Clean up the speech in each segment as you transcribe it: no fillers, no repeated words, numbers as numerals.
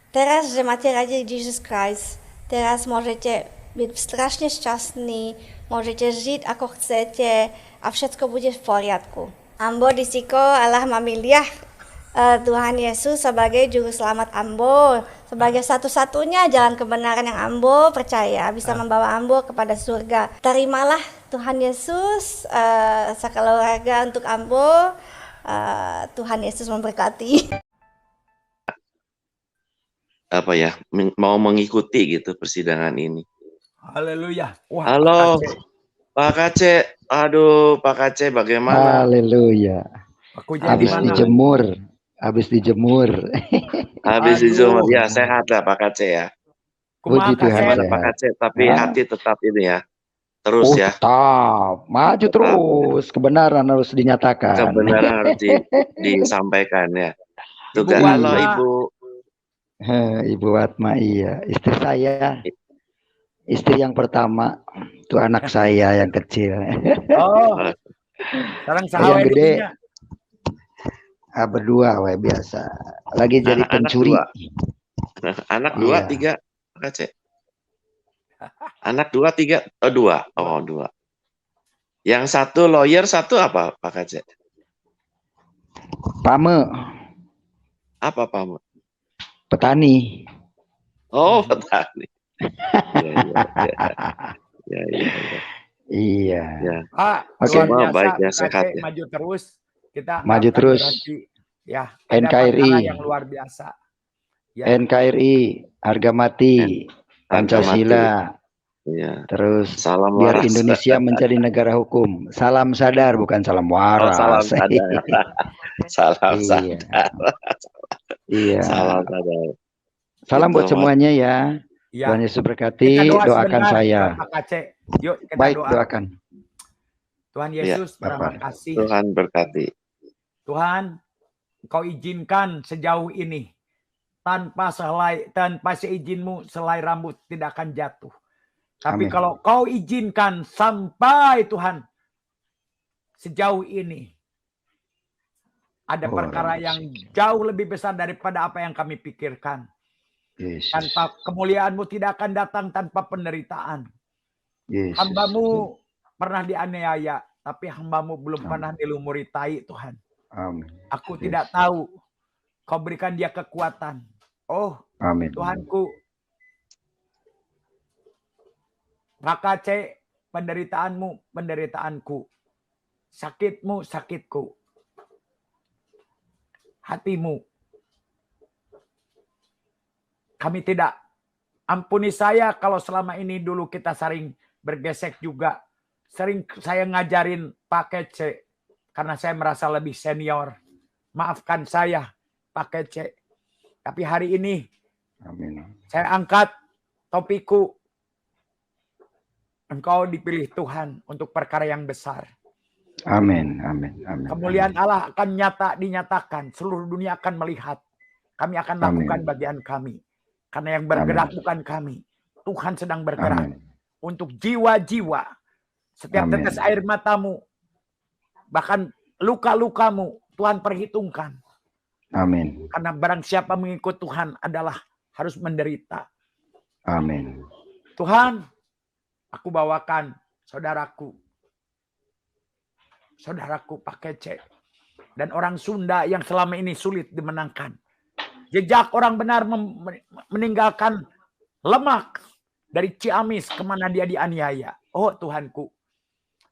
Teraz, že máte radi Jesus Christ, teraz môžete byť strašne šťastní, môžete žiť ako chcete a všetko bude v poriadku. Ambo disiko Allah memilih Tuhan Yesus sebagai juru selamat Ambo, sebagai satu-satunya jalan kebenaran yang Ambo percaya bisa membawa Ambo kepada surga. Terimalah Tuhan Yesus sekeluarga untuk Ambo. Tuhan Yesus memberkati. Apa ya, mau mengikuti gitu persidangan ini. Haleluya. Wah, Halo, Pak Kace. Aduh, Pak Kace bagaimana? Haleluya. Aku jadi Habis mana? dijemur. Habis dijemur. Habis Aduh. dijemur. Ya, sehat lah Pak Kace ya. Kumaha Puji Tuhan, Bagaimana sehat. Pak Kace? Tapi Hah? hati tetap ini ya. Terus ya. Tetap. Maju terus. Kebenaran harus dinyatakan. Kebenaran harus disampaikan ya. Ibu Juga halo Watma. Ibu. Ibu Watma, iya. Istri saya. Istri yang pertama. Itu anak saya yang kecil. Oh. Sekarang Yang sahabat gede. ibunya. Berdua we biasa. Lagi jadi pencuri. Anak dua, tiga, Pak Kace. Anak 2, 3, 2. Oh, 2. Yang satu lawyer, satu apa Pak Kace? Pame. Apa Pak? Petani. Oh, petani. Iya. Oke. Baiknya sehat ya. Maju terus. Kita maju terus. Ya, NKRI yang luar biasa. Ya. NKRI, harga mati, Pancasila. Ya. Terus salam biar waras. Indonesia menjadi negara hukum. Salam sadar bukan salam waras. Salam sadar. Salam sadar. Iya. Salam sadar. Salam buat semuanya ya. Tuhan Yesus berkati. Doakan saya. Yuk, kita baik, doa. doakan. Tuhan Yesus, terima kasih. Tuhan berkati. Tuhan, Kau izinkan sejauh ini tanpa seizin-Mu selai rambut tidak akan jatuh. Tapi kalau Kau izinkan sampai Tuhan sejauh ini ada perkara yang jauh lebih besar daripada apa yang kami pikirkan. Tanpa kemuliaan-Mu tidak akan datang tanpa penderitaan. Hamba-Mu pernah dianiaya, tapi hamba-Mu belum pernah dilumuri tai, Tuhan. Amin. Aku tidak tahu. Kau berikan dia kekuatan. Oh, amin. Tuhanku. Maka penderitaanmu, penderitaanku. Sakitmu, sakitku. Hatimu. Kami tidak. Ampuni saya kalau selama ini dulu kita sering bergesek juga. Sering saya ngajarin pakai C. Karena saya merasa lebih senior. Maafkan saya pakai C. Tapi hari ini saya angkat topikku. Engkau dipilih Tuhan untuk perkara yang besar. Amin, amin, amin. Kemuliaan Allah akan dinyatakan. Seluruh dunia akan melihat. Kami akan lakukan bagian kami. Karena yang bergerak bukan kami. Tuhan sedang bergerak. Untuk jiwa-jiwa. Setiap tetes air matamu. Bahkan luka-lukamu Tuhan perhitungkan. Amin. Karena barang siapa mengikut Tuhan adalah harus menderita. Amin. Tuhan, aku bawakan saudaraku pakai C. Dan orang Sunda yang selama ini sulit dimenangkan. Jejak orang benar meninggalkan Lemak dari Ciamis kemana dia dianiaya. Oh Tuhanku,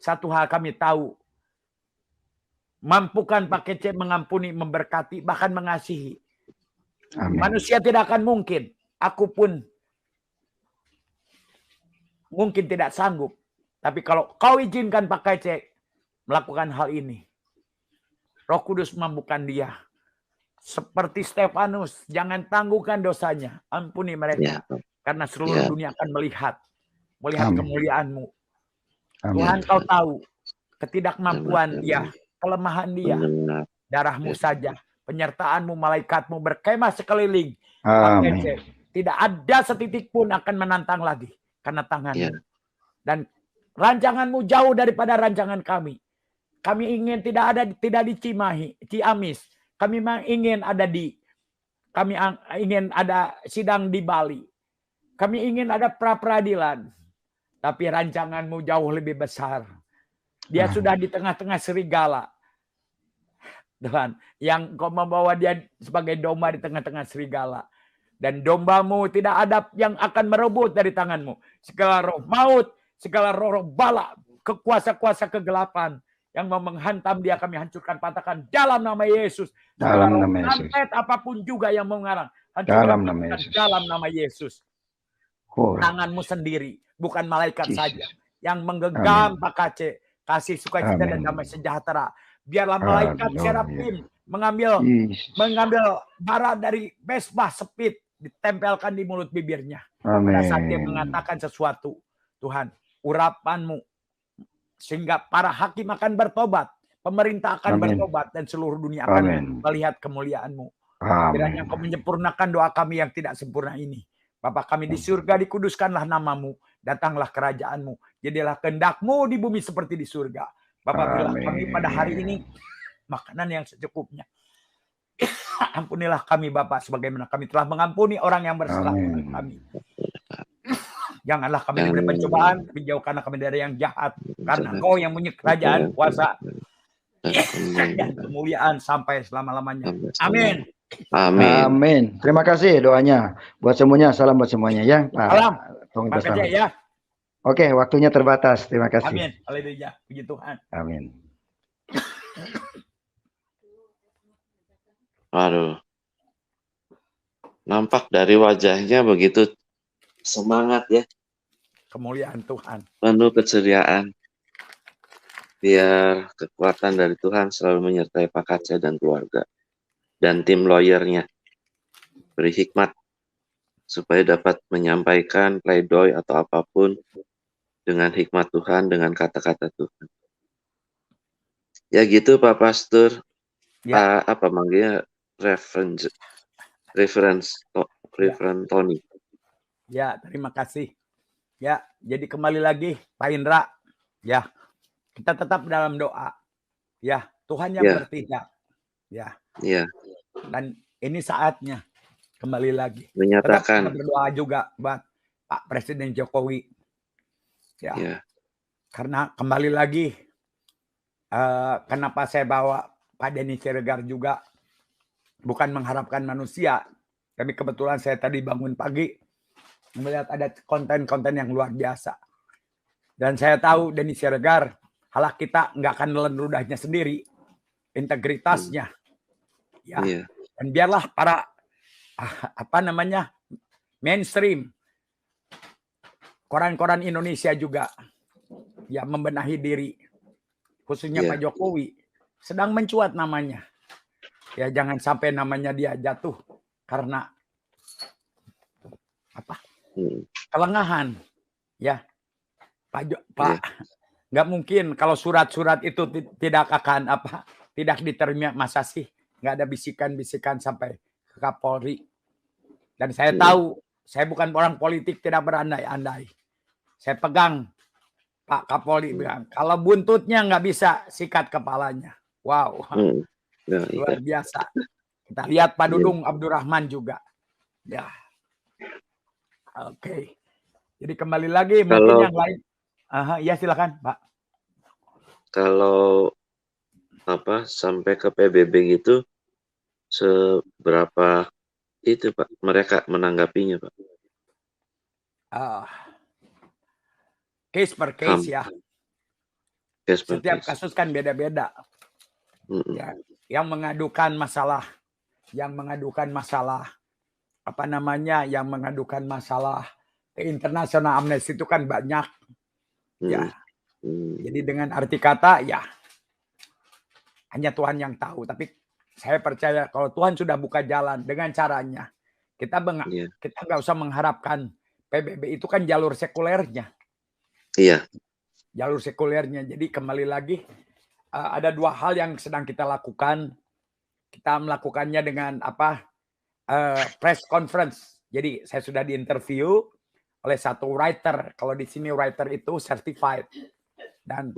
satu hal kami tahu. Mampukan pakai C mengampuni, memberkati, bahkan mengasihi. Amin. Manusia tidak akan mungkin. Aku pun mungkin tidak sanggup. Tapi kalau Kau izinkan pakai C melakukan hal ini. Roh Kudus mampukan dia. Seperti Stefanus, jangan tangguhkan dosanya. Ampuni mereka. Karena seluruh dunia akan melihat kemuliaan-Mu. Tuhan, Kau tahu ketidakmampuan dia. Kelemahan dia, darah-Mu saja, penyertaan-Mu, malaikat-Mu berkemah sekeliling. Tidak ada setitik pun akan menantang lagi karena tangan-Mu. Dan rancangan-Mu jauh daripada rancangan kami. Kami ingin tidak di Ciamis. Kami ingin ada di kami ingin ada sidang di Bali. Kami ingin ada pra-peradilan. Tapi rancanganmu jauh lebih besar. Dia sudah di tengah-tengah serigala. Tuhan, yang kau membawa dia sebagai domba di tengah-tengah serigala. Dan dombamu tidak ada yang akan merebut dari tanganmu. Segala roh maut, segala roh bala, kekuasa-kuasa kegelapan yang mau menghantam dia kami hancurkan, patahkan dalam nama Yesus. Segala Dalam roh nama Yesus. santet apapun juga yang mau mengarang, Dalam hancurkan, nama patahkan Yesus. dalam nama Yesus. Oh, Tanganmu sendiri, bukan malaikat Jesus. saja yang menggenggam Pak Kace, kasih sukacita dan Amin. damai sejahtera. Biarlah malaikat Amin. serafim mengambil Jesus. bara dari mesbah sepit, ditempelkan di mulut bibirnya. Pada saat dia Amin. mengatakan sesuatu, Tuhan, urapanmu sehingga para hakim akan bertobat, pemerintah akan Amin. bertobat, dan seluruh dunia akan Amin. melihat kemuliaan-Mu. Amin. Kiranya Engkau menyempurnakan doa kami yang tidak sempurna ini. Bapa kami di surga, dikuduskanlah namamu, datanglah kerajaanmu, jadilah kehendak-Mu di bumi seperti di surga. Bapa, berilah kami pada hari ini makanan yang secukupnya. Ampunilah kami Bapa, sebagaimana kami telah mengampuni orang yang bersalah kepada kami. Janganlah kami diberi pencobaan, tapi jauhkanlah kami dari yang jahat. Karena Engkau yang punya kerajaan, kuasa, dan kemuliaan sampai selama-lamanya. Amin. Amin. Amin. Terima kasih doanya buat semuanya. Salam buat semuanya ya, Pak. Salam. Tolong Pak bersama. Kece ya. Oke, waktunya terbatas. Terima kasih. Amin. Haleluya. Puji Tuhan. Amin. Aduh. Nampak dari wajahnya begitu semangat ya. Kemuliaan Tuhan. Penuh keceriaan. Biar kekuatan dari Tuhan selalu menyertai Pak Kace dan keluarga. Dan tim lawyernya. Beri hikmat. Supaya dapat menyampaikan pleidoy atau apapun. Dengan hikmat Tuhan, dengan kata-kata Tuhan. Ya gitu Pak Pastor. Ya. Apa manggilnya? Reference Tony. Ya, terima kasih. Ya, jadi kembali lagi Pak Indra. Ya, kita tetap dalam doa. Ya, Tuhan yang bertindak. Ya. Ya. Dan ini saatnya kembali lagi. Menyatakan. Tetap berdoa juga buat Pak Presiden Jokowi. Ya. Karena kembali lagi, kenapa saya bawa Pak Denny Siregar juga, bukan mengharapkan manusia. Tapi kebetulan saya tadi bangun pagi, melihat ada konten-konten yang luar biasa. Dan saya tahu Denny Siregar, halah kita nggak akan nelen ludahnya sendiri, integritasnya. Ya. Dan biarlah para mainstream, koran-koran Indonesia juga ya membenahi diri, khususnya Pak Jokowi sedang mencuat namanya. Ya jangan sampai namanya dia jatuh karena kelengahan. Ya Pak nggak mungkin kalau surat-surat itu tidak akan tidak diterima, masa sih nggak ada bisikan-bisikan sampai ke Kapolri. Dan saya tahu saya bukan orang politik, tidak berandai-andai. Saya pegang Pak Kapolri bilang, kalau buntutnya nggak bisa, sikat kepalanya. Wow, luar biasa. Kita lihat Pak Dudung Abdurrahman juga. Ya, oke. Jadi kembali lagi mungkin yang lain. Ya silakan Pak. Kalau sampai ke PBB gitu, seberapa itu Pak mereka menanggapinya Pak? Case per case ya. Setiap kasus kan beda-beda. Ya, yang mengadukan masalah ke internasional Amnesty itu kan banyak. Ya. Jadi dengan arti kata ya hanya Tuhan yang tahu, tapi saya percaya kalau Tuhan sudah buka jalan dengan caranya, kita nggak usah mengharapkan. PBB itu kan jalur sekulernya. Iya. Jalur sekulernya. Jadi kembali lagi ada dua hal yang sedang kita lakukan. Kita melakukannya dengan press conference. Jadi saya sudah diinterview oleh satu writer. Kalau di sini writer itu certified. Dan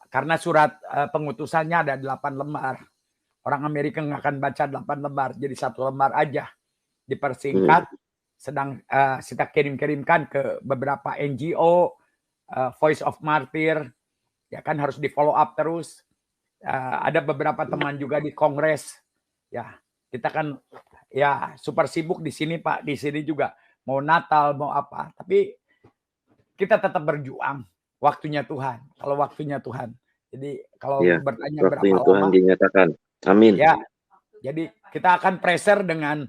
karena surat pengutusannya ada 8 lembar. Orang Amerika nggak akan baca 8 lembar, jadi 1 lembar aja. Dipersingkat, sedang kita kirim-kirimkan ke beberapa NGO, Voice of Martyr, ya kan harus di follow up terus. Ada beberapa teman juga di Kongres, ya kita kan ya super sibuk di sini Pak, di sini juga mau Natal mau apa, tapi kita tetap berjuang. Waktunya Tuhan, kalau waktunya Tuhan. Jadi kalau Ya, bertanya waktunya berapa Tuhan lama, dinyatakan. Amin. ya. Jadi kita akan pressure dengan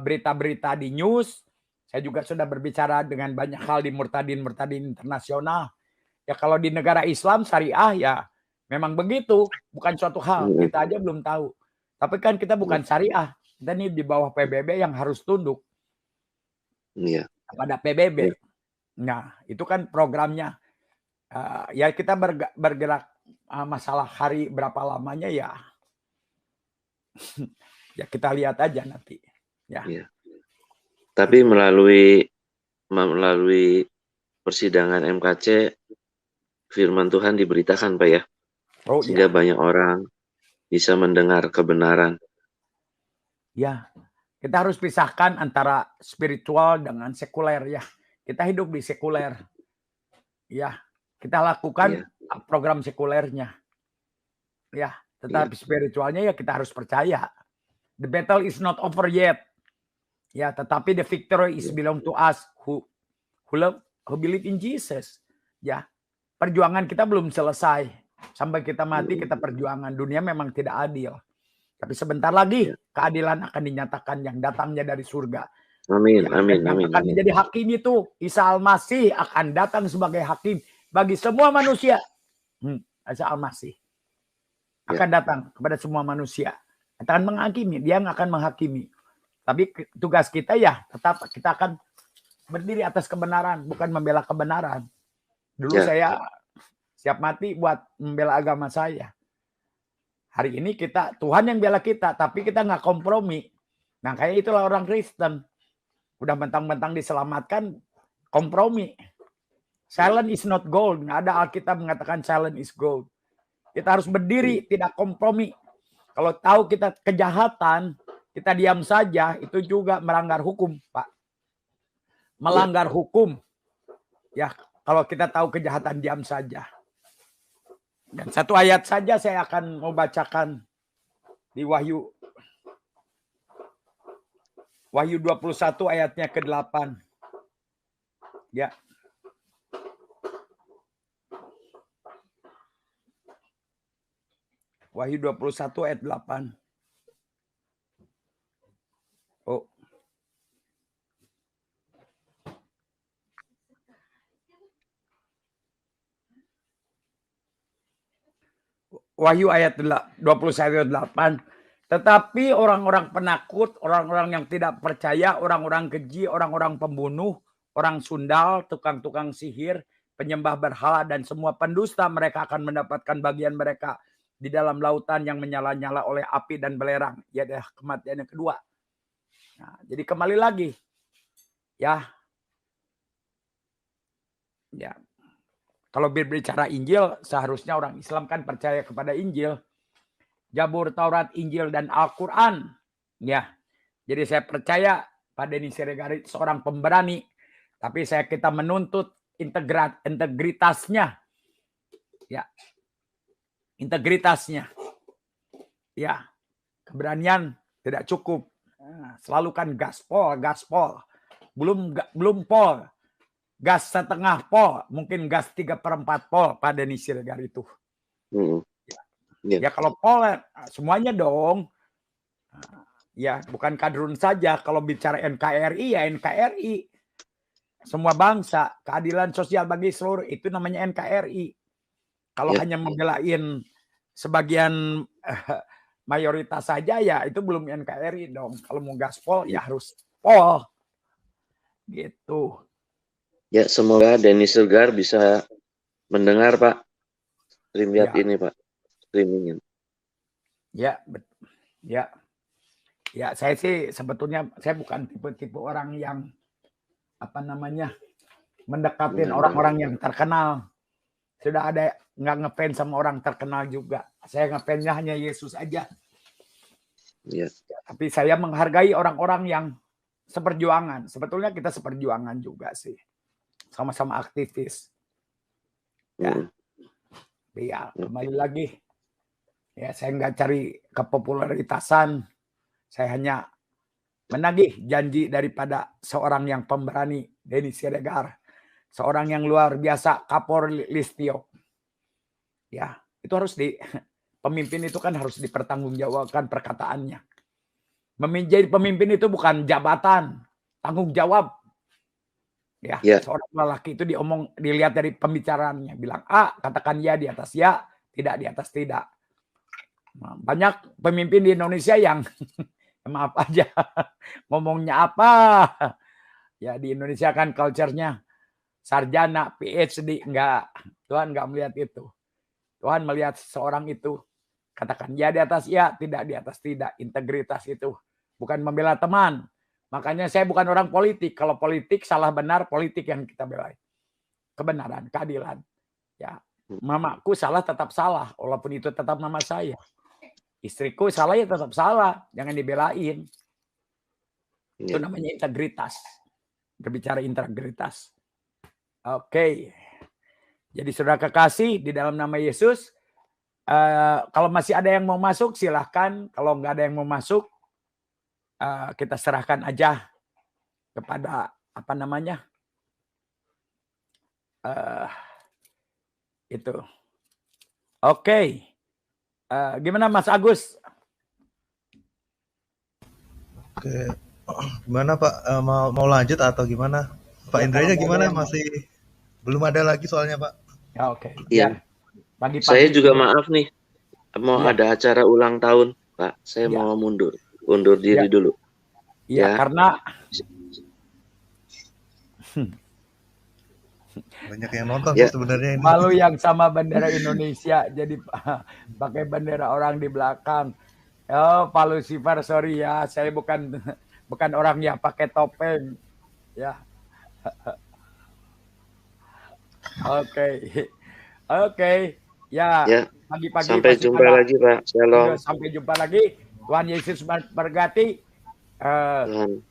berita-berita di news. Saya juga sudah berbicara dengan banyak hal di Murtadin internasional. Ya kalau di negara Islam syariah ya memang begitu, bukan suatu hal. Kita aja belum tahu. Tapi kan kita bukan syariah. Kita ini di bawah PBB yang harus tunduk Iya. pada PBB. Nah, itu kan programnya. Ya kita bergerak masalah hari berapa lamanya ya. Ya kita lihat aja nanti. Ya. Iya. Tapi melalui persidangan MKC, firman Tuhan diberitakan Pak ya, sehingga banyak orang bisa mendengar kebenaran. Ya, kita harus pisahkan antara spiritual dengan sekuler ya. Kita hidup di sekuler. Ya, kita lakukan program sekulernya. Ya, tetapi spiritualnya ya kita harus percaya. The battle is not over yet. Ya, tetapi the victory is belong to us who believe in Jesus. Ya, perjuangan kita belum selesai. Sampai kita mati kita perjuangan. Dunia memang tidak adil. Tapi sebentar lagi keadilan akan dinyatakan yang datangnya dari surga. Amin, Ya, amin, yang amin. akan menjadi hakim itu Isa Al-Masih akan datang sebagai hakim bagi semua manusia. Isa Al-Masih akan datang kepada semua manusia. Akan menghakimi, dia akan menghakimi. Tapi tugas kita ya tetap kita akan berdiri atas kebenaran, bukan membela kebenaran. Dulu saya siap mati buat membela agama saya. Hari ini Tuhan yang bela kita, tapi kita nggak kompromi. Nah kayak itulah orang Kristen. Udah mentang-mentang diselamatkan, kompromi. Silent is not gold. Nggak ada Alkitab mengatakan silent is gold. Kita harus berdiri, tidak kompromi. Kalau tahu kita kejahatan, kita diam saja, itu juga melanggar hukum, Pak. Melanggar hukum. Ya, kalau kita tahu kejahatan, diam saja. Dan satu ayat saja saya akan mau bacakan di Wahyu 21 ayatnya ke-8. Ya. Wahyu 21 ayat 8. Oh. Wahyu ayat 21 ayat 8. Tetapi orang-orang penakut, orang-orang yang tidak percaya, orang-orang keji, orang-orang pembunuh, orang sundal, tukang-tukang sihir, penyembah berhala, dan semua pendusta, mereka akan mendapatkan bagian mereka di dalam lautan yang menyala-nyala oleh api dan belerang. Ya, adalah kematian yang kedua. Nah, jadi kembali lagi. Ya. Kalau berbicara Injil, seharusnya orang Islam kan percaya kepada Injil. Zabur, Taurat, Injil, dan Al-Quran. Ya, jadi saya percaya Pak Denny Siregar seorang pemberani. Tapi kita menuntut integritasnya. Ya, integritasnya. Ya, keberanian tidak cukup. Selalu kan gaspol. Belum pol. Gas setengah pol. Mungkin gas 3/4 pol Pak Denny Siregar itu. Ya kalau pol semuanya dong. Ya bukan kadrun saja. Kalau bicara NKRI ya NKRI. Semua bangsa. Keadilan sosial bagi seluruh. Itu namanya NKRI. Kalau hanya membelain sebagian mayoritas saja ya itu belum NKRI dong. Kalau mau gaspol ya harus pol. Gitu. Ya semoga Denny Siregar bisa mendengar Pak. Stream ini Pak. Streamingin. Ya, saya sih sebetulnya saya bukan tipe-tipe orang yang mendekatin orang-orang yang terkenal. Sudah ada nggak ngefans sama orang terkenal juga. Saya ngefansnya hanya Yesus aja. Ya. Tapi saya menghargai orang-orang yang seperjuangan. Sebetulnya kita seperjuangan juga sih. Sama-sama aktivis. Ya. Ya, kembali lagi. Ya, saya nggak cari kepopularitasan. Saya hanya menagih janji daripada seorang yang pemberani, Denny Siregar. Seorang yang luar biasa, Kapolri Listio. Ya, itu harus pemimpin itu kan harus dipertanggungjawabkan perkataannya. Menjadi pemimpin itu bukan jabatan, tanggung jawab. Ya, seorang lelaki itu dilihat dari pembicaraannya. Bilang A, katakan ya di atas ya, tidak di atas tidak. Nah, banyak pemimpin di Indonesia yang maaf aja ngomongnya apa. Ya di Indonesia kan culture-nya sarjana, PhD, enggak. Tuhan enggak melihat itu. Tuhan melihat seorang itu katakan ya di atas ya, tidak di atas tidak. Integritas itu bukan membela teman. Makanya saya bukan orang politik. Kalau politik salah benar, politik yang kita bela. Kebenaran, keadilan. Ya, mamaku salah tetap salah, walaupun itu tetap mama saya. Istriku salah ya tetap salah, jangan dibelain. Itu namanya integritas. Berbicara integritas. Oke. Jadi saudara kekasih di dalam nama Yesus, kalau masih ada yang mau masuk silahkan. Kalau nggak ada yang mau masuk, kita serahkan aja kepada apa namanya itu. Oke. Gimana Mas Agus? Oke, gimana Pak? Mau lanjut atau gimana? Pak Indranya gimana? Masih belum ada lagi soalnya Pak. Ya oke. Iya. Pagi-pagi Saya juga maaf nih, mau Ya. ada acara ulang tahun, Pak. Saya Ya. mau undur diri Ya. dulu. Iya, Ya. karena Banyak yang nonton Ya. sebenarnya ini. malu yang sama bendera Indonesia jadi pakai bendera orang di belakang. Oh, Pak Lucifer, sorry ya, saya bukan orang yang pakai topeng. Ya. Oke. Ya, Ya. pagi-pagi Sampai pasti jumpa ada. lagi, Pak. Shalom. Sampai jumpa lagi. Tuhan Yesus berkati. Tuhan.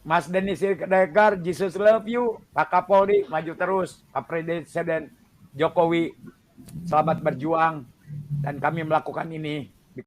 Mas Denny Siregar, Jesus love you. Pak Kapolri, maju terus. Pak Presiden Jokowi, selamat berjuang. Dan kami melakukan ini